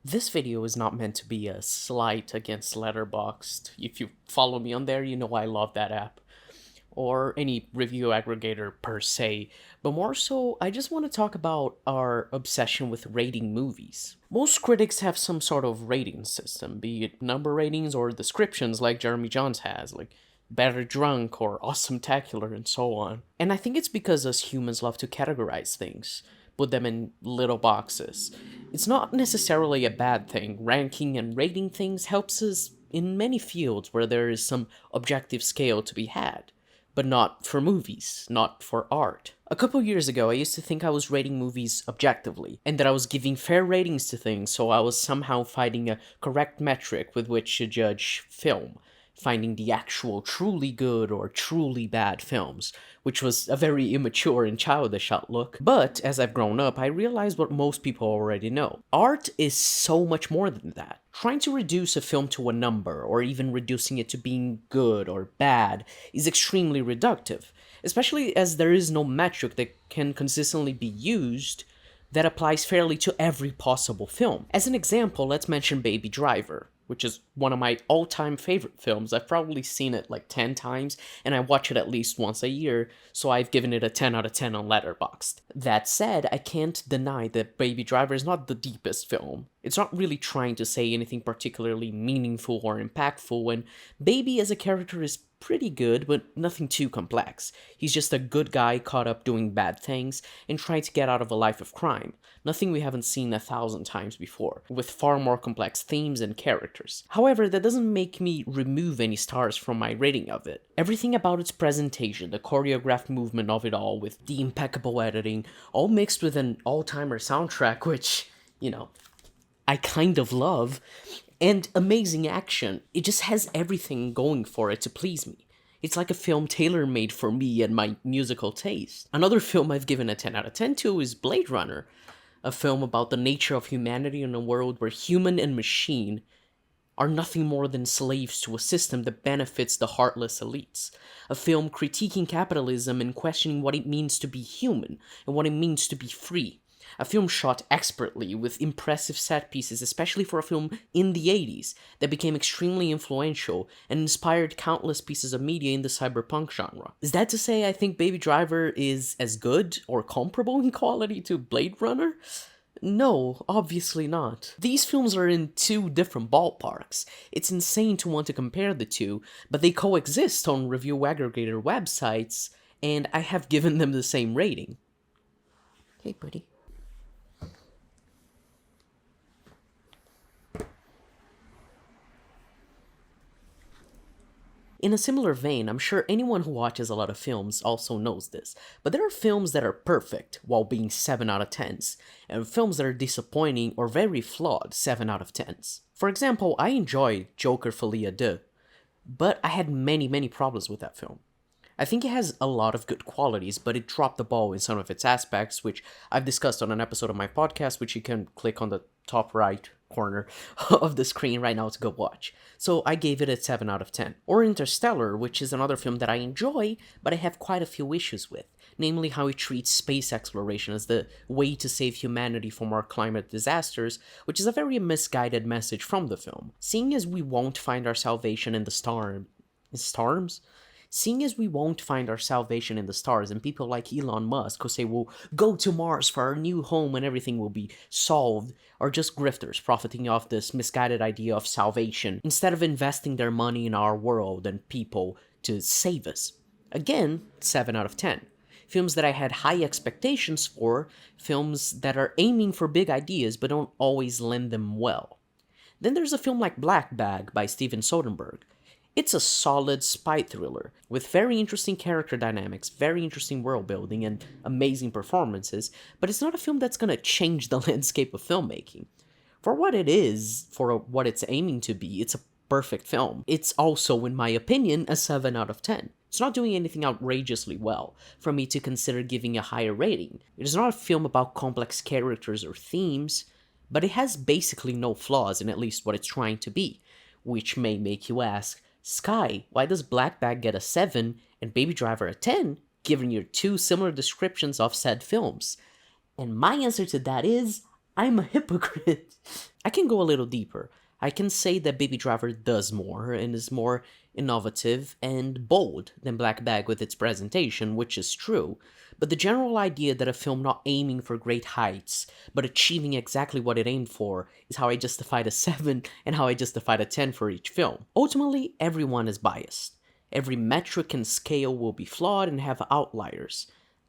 This video is not meant to be a slight against Letterboxd. If you follow me on there, you know I love that app. Or any review aggregator per se, but more so, I just want to talk about our obsession with rating movies. Most critics have some sort of rating system, be it number ratings or descriptions like Jeremy Jahns has, like better drunk or awesome-tacular and so on. And I think it's because us humans love to categorize things, put them in little boxes. It's not necessarily a bad thing. Ranking and rating things helps us in many fields where there is some objective scale to be had, but not for movies, not for art. A couple years ago, I used to think I was rating movies objectively, and that I was giving fair ratings to things, so I was somehow finding a correct metric with which to judge film, finding the actual truly good or truly bad films, which was a very immature and childish outlook. But as I've grown up, I realized what most people already know. Art is so much more than that. Trying to reduce a film to a number, or even reducing it to being good or bad, is extremely reductive, especially as there is no metric that can consistently be used that applies fairly to every possible film. As an example, let's mention Baby Driver, which is one of my all-time favorite films. I've probably seen it like 10 times, and I watch it at least once a year, so I've given it a 10 out of 10 on Letterboxd. That said, I can't deny that Baby Driver is not the deepest film. It's not really trying to say anything particularly meaningful or impactful, and Baby as a character is pretty good, but nothing too complex. He's just a good guy caught up doing bad things and trying to get out of a life of crime. Nothing we haven't seen 1,000 times before, with far more complex themes and characters. However, that doesn't make me remove any stars from my rating of it. Everything about its presentation, the choreographed movement of it all, with the impeccable editing, all mixed with an all-timer soundtrack, which, I kind of love, and amazing action. It just has everything going for it to please me. It's like a film tailor-made for me and my musical taste. Another film I've given a 10 out of 10 to is Blade Runner, a film about the nature of humanity in a world where human and machine are nothing more than slaves to a system that benefits the heartless elites. A film critiquing capitalism and questioning what it means to be human and what it means to be free. A film shot expertly with impressive set pieces, especially for a film in the 80s that became extremely influential and inspired countless pieces of media in the cyberpunk genre. Is that to say I think Baby Driver is as good or comparable in quality to Blade Runner? No, obviously not. These films are in two different ballparks. It's insane to want to compare the two, but they coexist on review aggregator websites, and I have given them the same rating. Hey, buddy. In a similar vein, I'm sure anyone who watches a lot of films also knows this, but there are films that are perfect while being 7 out of 10s, and films that are disappointing or very flawed 7 out of 10s. For example, I enjoyed Joker Folia 2, but I had many problems with that film. I think it has a lot of good qualities, but it dropped the ball in some of its aspects, which I've discussed on an episode of my podcast, which you can click on the top right corner of the screen right now to go watch. So I gave it a 7 out of 10. Or Interstellar, which is another film that I enjoy, but I have quite a few issues with. Namely how it treats space exploration as the way to save humanity from our climate disasters, which is a very misguided message from the film. Seeing as we won't find our salvation in the stars? Seeing as we won't find our salvation in the stars, and people like Elon Musk who say we'll go to Mars for our new home and everything will be solved, are just grifters profiting off this misguided idea of salvation instead of investing their money in our world and people to save us. Again, 7 out of 10. Films that I had high expectations for, films that are aiming for big ideas but don't always lend them well. Then there's a film like Black Bag by Steven Soderbergh. It's a solid spy thriller, with very interesting character dynamics, very interesting world building, and amazing performances, but it's not a film that's gonna change the landscape of filmmaking. For what it is, for what it's aiming to be, it's a perfect film. It's also, in my opinion, a 7 out of 10. It's not doing anything outrageously well for me to consider giving a higher rating. It is not a film about complex characters or themes, but it has basically no flaws in at least what it's trying to be, which may make you ask, Sky, why does Black Bag get a 7 and Baby Driver a 10, given your two similar descriptions of said films? And my answer to that is, I'm a hypocrite. I can go a little deeper. I can say that Baby Driver does more and is more innovative and bold than Black Bag with its presentation, which is true. But the general idea that a film not aiming for great heights, but achieving exactly what it aimed for, is how I justified a 7 and how I justified a 10 for each film. Ultimately, everyone is biased. Every metric and scale will be flawed and have outliers.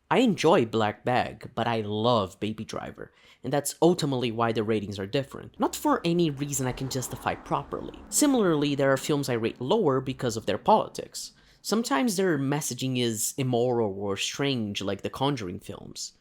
I enjoy Black Bag, but I love Baby Driver, and that's ultimately why the ratings are different. Not for any reason I can justify properly. Similarly, there are films I rate lower because of their politics. Sometimes their messaging is immoral or strange, like the Conjuring films.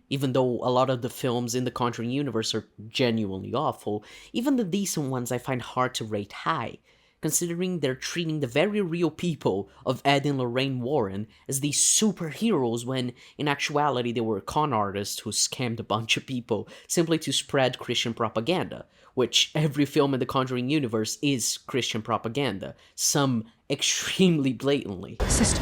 Even though a lot of the films in the Conjuring universe are genuinely awful, even the decent ones I find hard to rate high, considering they're treating the very real people of Ed and Lorraine Warren as these superheroes when, in actuality, they were con artists who scammed a bunch of people simply to spread Christian propaganda, which every film in the Conjuring universe is Christian propaganda, some extremely blatantly. Sister,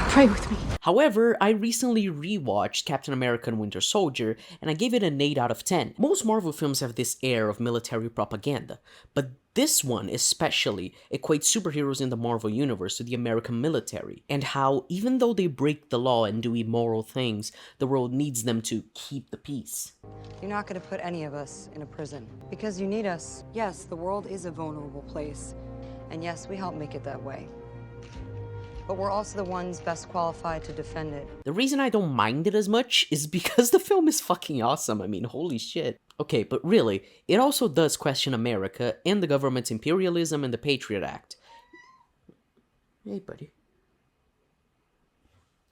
pray with me. However, I recently rewatched Captain America and Winter Soldier, and I gave it an 8 out of 10. Most Marvel films have this air of military propaganda, but this one especially equates superheroes in the Marvel universe to the American military, and how, even though they break the law and do immoral things, the world needs them to keep the peace. You're not going to put any of us in a prison, because you need us. Yes, the world is a vulnerable place, and yes, we help make it that way. But we're also the ones best qualified to defend it. The reason I don't mind it as much is because the film is fucking awesome. I mean, holy shit. Okay, but really, it also does question America and the government's imperialism and the Patriot Act. Hey, buddy.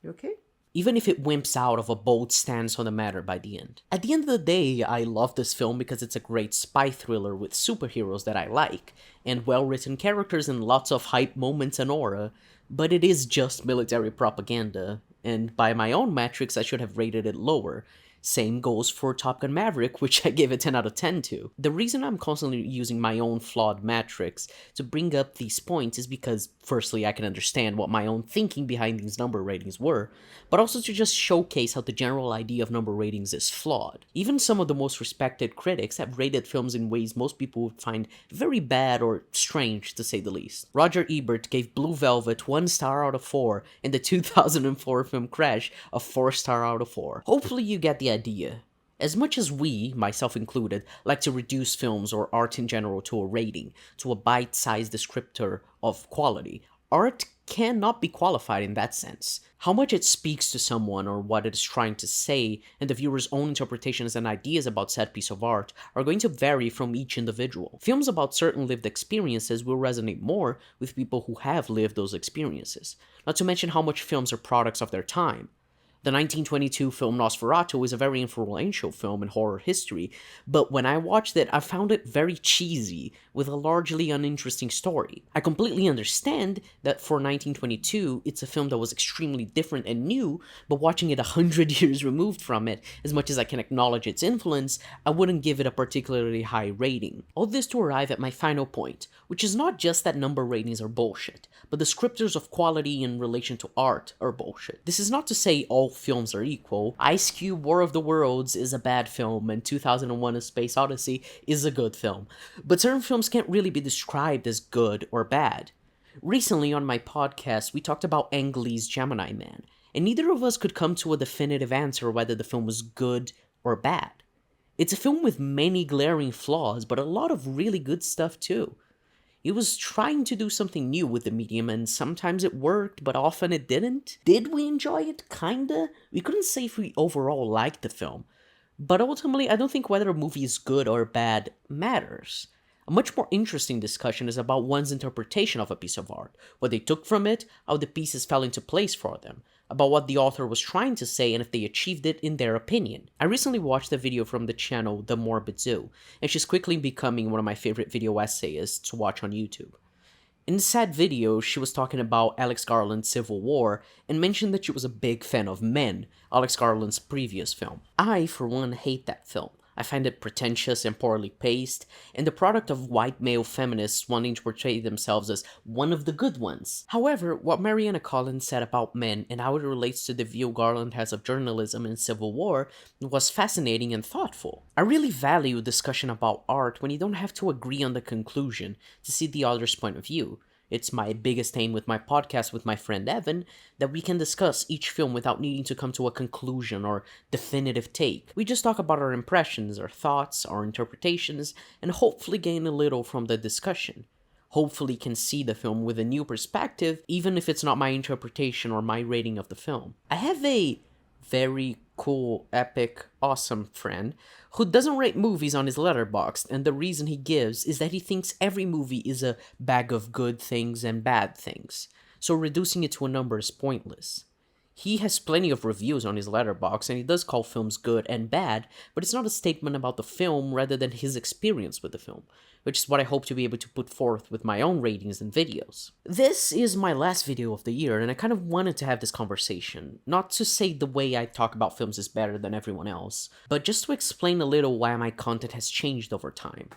You okay? Even if it wimps out of a bold stance on the matter by the end. At the end of the day, I love this film because it's a great spy thriller with superheroes that I like, and well-written characters and lots of hype moments and aura, but it is just military propaganda, and by my own metrics I should have rated it lower. Same goes for Top Gun Maverick, which I gave a 10 out of 10 to. The reason I'm constantly using my own flawed metrics to bring up these points is because, firstly, I can understand what my own thinking behind these number ratings were, but also to just showcase how the general idea of number ratings is flawed. Even some of the most respected critics have rated films in ways most people would find very bad or strange, to say the least. Roger Ebert gave Blue Velvet 1 star out of 4, and the 2004 film Crash a 4 star out of 4. Hopefully you get the idea. As much as we, myself included, like to reduce films or art in general to a rating, to a bite-sized descriptor of quality, art cannot be qualified in that sense. How much it speaks to someone or what it is trying to say, and the viewer's own interpretations and ideas about said piece of art are going to vary from each individual. Films about certain lived experiences will resonate more with people who have lived those experiences, not to mention how much films are products of their time. The 1922 film Nosferatu is a very influential film in horror history, but when I watched it, I found it very cheesy, with a largely uninteresting story. I completely understand that for 1922, it's a film that was extremely different and new, but watching it 100 years removed from it, as much as I can acknowledge its influence, I wouldn't give it a particularly high rating. All this to arrive at my final point, which is not just that number ratings are bullshit, but descriptors of quality in relation to art are bullshit. This is not to say all films are equal. Ice Cube War of the Worlds is a bad film, and 2001 A Space Odyssey is a good film, but certain films can't really be described as good or bad. Recently on my podcast, we talked about Ang Lee's Gemini Man, and neither of us could come to a definitive answer whether the film was good or bad. It's a film with many glaring flaws, but a lot of really good stuff too. It was trying to do something new with the medium, and sometimes it worked, but often it didn't. Did we enjoy it? Kinda. We couldn't say if we overall liked the film. But ultimately, I don't think whether a movie is good or bad matters. A much more interesting discussion is about one's interpretation of a piece of art, what they took from it, how the pieces fell into place for them, about what the author was trying to say and if they achieved it in their opinion. I recently watched a video from the channel The Morbid Zoo, and she's quickly becoming one of my favorite video essayists to watch on YouTube. In the sad video, she was talking about Alex Garland's Civil War and mentioned that she was a big fan of Men, Alex Garland's previous film. I, for one, hate that film. I find it pretentious and poorly paced, and the product of white male feminists wanting to portray themselves as one of the good ones. However, what Mariana Collins said about men and how it relates to the view Garland has of journalism and Civil War was fascinating and thoughtful. I really value discussion about art when you don't have to agree on the conclusion to see the other's point of view. It's my biggest aim with my podcast with my friend Evan, that we can discuss each film without needing to come to a conclusion or definitive take. We just talk about our impressions, our thoughts, our interpretations, and hopefully gain a little from the discussion. Hopefully can see the film with a new perspective, even if it's not my interpretation or my rating of the film. I have a very cool, epic, awesome friend who doesn't rate movies on his Letterboxd, and the reason he gives is that he thinks every movie is a bag of good things and bad things, so reducing it to a number is pointless. He has plenty of reviews on his Letterboxd, and he does call films good and bad, but it's not a statement about the film rather than his experience with the film, which is what I hope to be able to put forth with my own ratings and videos. This is my last video of the year, and I kind of wanted to have this conversation. Not to say the way I talk about films is better than everyone else, but just to explain a little why my content has changed over time.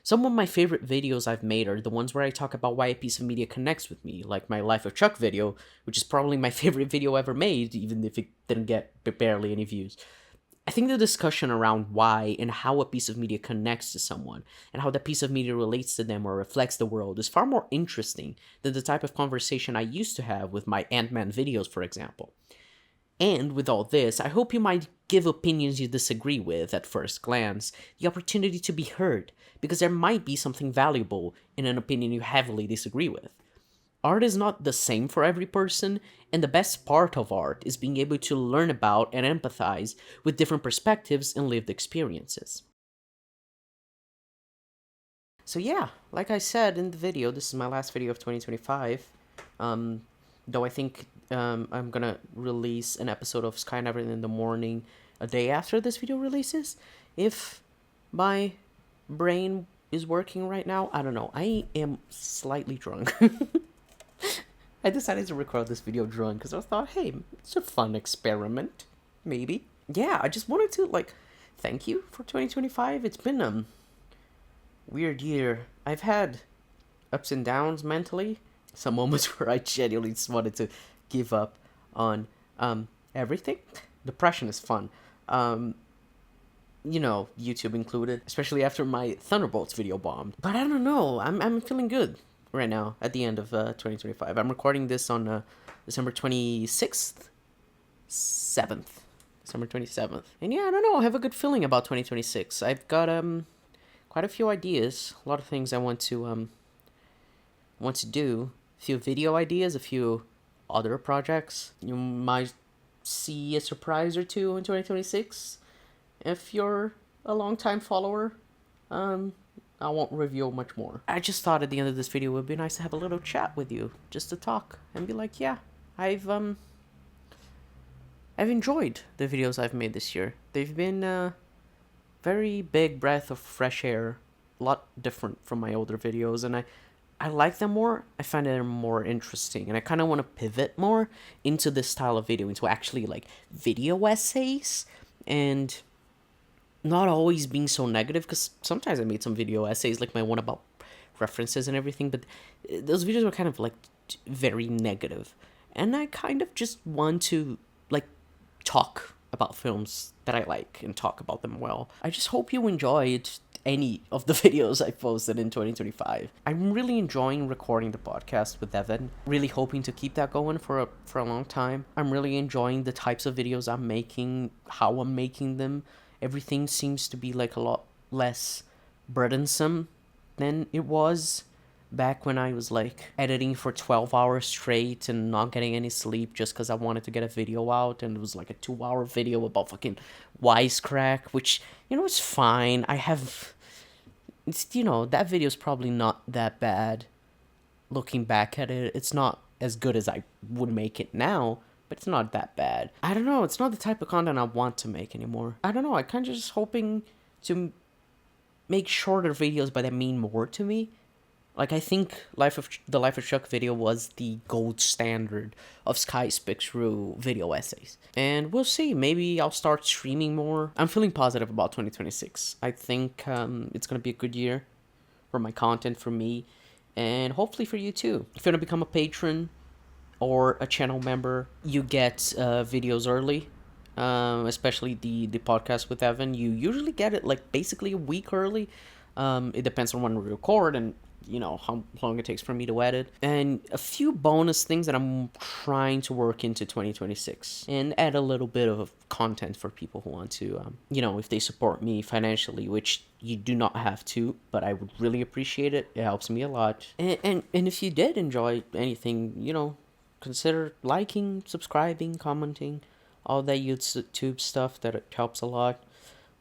Some of my favorite videos I've made are the ones where I talk about why a piece of media connects with me, like my Life of Chuck video, which is probably my favorite video ever made, even if it didn't get barely any views. I think the discussion around why and how a piece of media connects to someone, and how that piece of media relates to them or reflects the world, is far more interesting than the type of conversation I used to have with my Ant-Man videos, for example. And with all this, I hope you might give opinions you disagree with at first glance the opportunity to be heard, because there might be something valuable in an opinion you heavily disagree with. Art is not the same for every person, and the best part of art is being able to learn about and empathize with different perspectives and lived experiences. So yeah, like I said in the video, this is my last video of 2025. Though I think I'm gonna release an episode of Sky Never in the morning a day after this video releases. If my brain is working right now, I don't know. I am slightly drunk. I decided to record this video drunk because I thought, hey, it's a fun experiment, maybe. Yeah, I just wanted to, thank you for 2025. It's been a weird year. I've had ups and downs mentally. Some moments where I genuinely just wanted to give up on everything. Depression is fun. YouTube included, especially after my Thunderbolts video bombed. But I don't know, I'm feeling good right now at the end of 2025. I'm recording this on December 27th. December 27th. And yeah, I don't know, I have a good feeling about 2026. I've got quite a few ideas, a lot of things I want to do. A few video ideas, a few other projects. You might see a surprise or two in 2026. If you're a long-time follower, I won't reveal much more. I just thought at the end of this video it would be nice to have a little chat with you, just to talk and be like, yeah, I've enjoyed the videos I've made this year. They've been a very big breath of fresh air, a lot different from my older videos, and I like them more. I find them more interesting, and I kind of want to pivot more into this style of video, into actually video essays, and not always being so negative, because sometimes I made some video essays, like my one about references and everything, but those videos were kind of very negative, and I kind of just want to talk about films that I like and talk about them well. I just hope you enjoyed any of the videos I posted in 2025. I'm really enjoying recording the podcast with Evan. Really hoping to keep that going for a long time. I'm really enjoying the types of videos I'm making, how I'm making them. Everything seems to be a lot less burdensome than it was back when I was editing for 12 hours straight and not getting any sleep just because I wanted to get a video out, and it was a 2-hour video about fucking wisecrack, which, it's fine. That video's probably not that bad. Looking back at it, it's not as good as I would make it now, but it's not that bad. I don't know, it's not the type of content I want to make anymore. I don't know, I kind of just hoping to make shorter videos, but that mean more to me. Like, I think the Life of Chuck video was the gold standard of SkyeSpixru video essays. And we'll see. Maybe I'll start streaming more. I'm feeling positive about 2026. I think it's gonna be a good year for my content, for me, and hopefully for you too. If you wanna become a patron or a channel member, you get videos early. Especially the podcast with Evan, you usually get it like basically a week early. It depends on when we record and how long it takes for me to edit, and a few bonus things that I'm trying to work into 2026 and add a little bit of content for people who want to if they support me financially, which you do not have to, but I would really appreciate it. It helps me a lot. And if you did enjoy anything, consider liking, subscribing, commenting, all that YouTube stuff. That it helps a lot.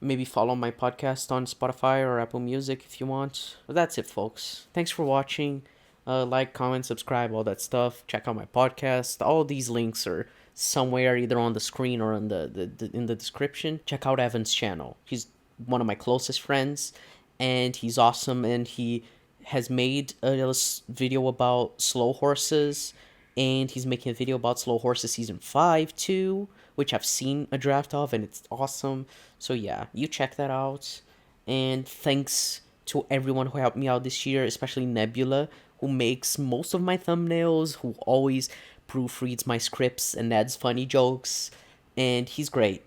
Maybe follow my podcast on Spotify or Apple Music if you want. But that's it, folks. Thanks for watching. Like, comment, subscribe, all that stuff. Check out my podcast. All these links are somewhere either on the screen or in the description. Check out Evan's channel. He's one of my closest friends, and he's awesome. And he has made a video about slow horses, and he's making a video about Slow Horses Season 5 too, which I've seen a draft of, and it's awesome. So yeah, you check that out. And thanks to everyone who helped me out this year, especially Nebula, who makes most of my thumbnails, who always proofreads my scripts and adds funny jokes, and he's great,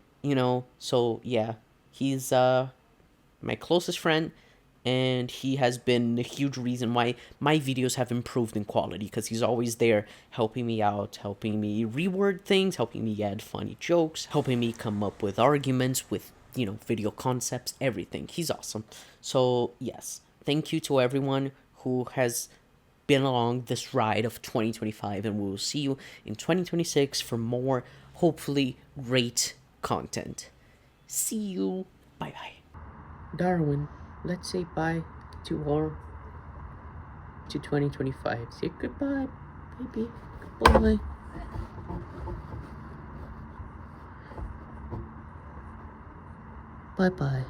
So yeah, he's my closest friend, and he has been a huge reason why my videos have improved in quality, because he's always there helping me out, helping me reword things, helping me add funny jokes, helping me come up with arguments, with video concepts, everything. He's awesome. So yes, thank you to everyone who has been along this ride of 2025, and we will see you in 2026 for more, hopefully great content. See you. Bye bye. Darwin, let's say bye to 2025. Say goodbye, baby. Goodbye. Bye bye.